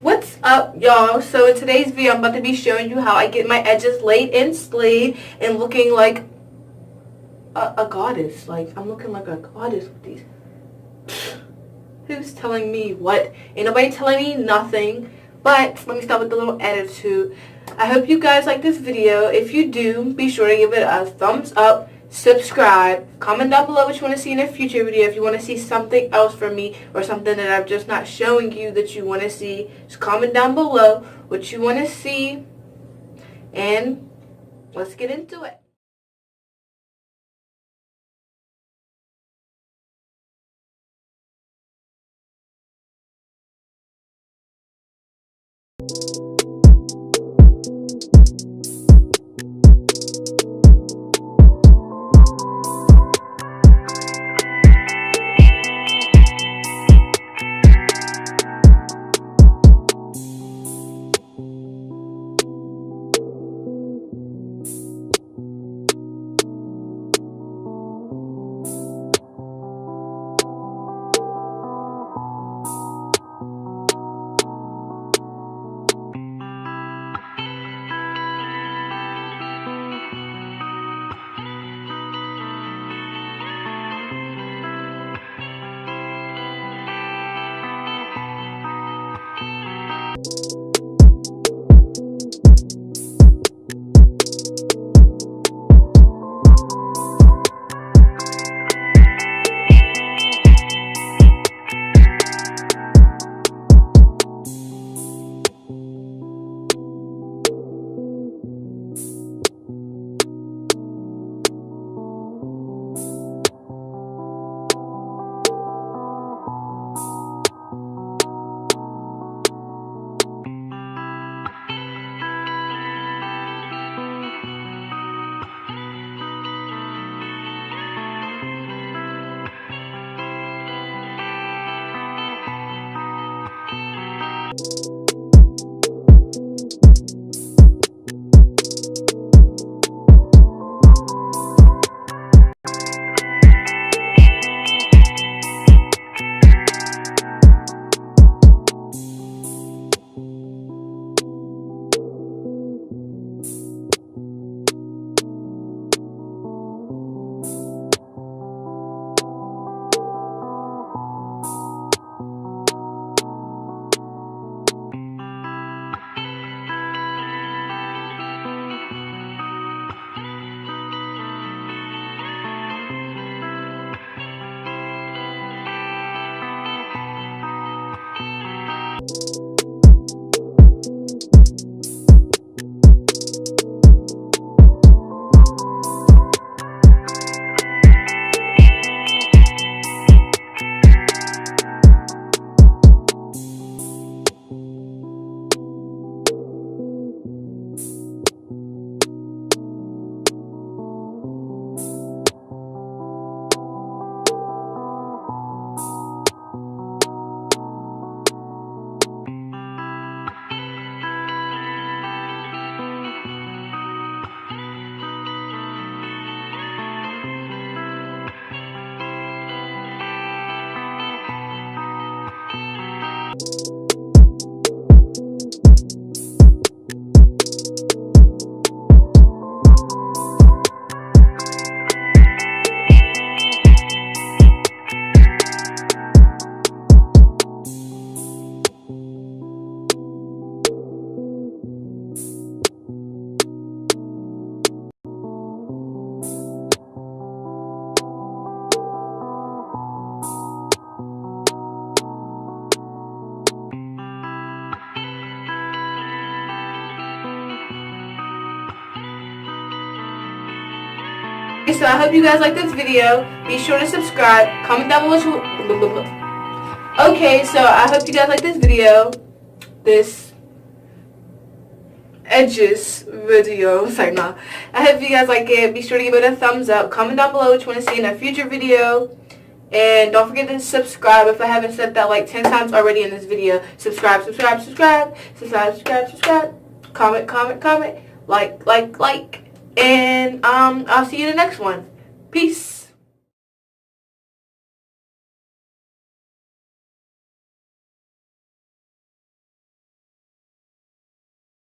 What's up, y'all? So in today's video, I'm about to be showing you how I get my edges laid and slayed and looking like a goddess. Like, I'm looking like a goddess with these. Who's telling me what? Ain't nobody telling me nothing. But let me start with the little attitude. I hope you guys like this video. If you do, be sure to give it a thumbs up, subscribe, comment down below what you want to see in a future video. If you want to see something else from me or something that I'm just not showing you that you want to see, just comment down below what you want to see, and let's get into it. So I hope you guys like this video. Be sure to subscribe, comment down below. Okay, so I hope you guys like this video. This edges video. Sorry, no. I hope you guys like it. Be sure to give it a thumbs up. Comment down below what you want to see in a future video. And don't forget to subscribe if I haven't said that like 10 times already in this video. Subscribe, subscribe, subscribe. Subscribe, subscribe, subscribe. Comment, comment, comment. Like. And I'll see you in the next one. Peace.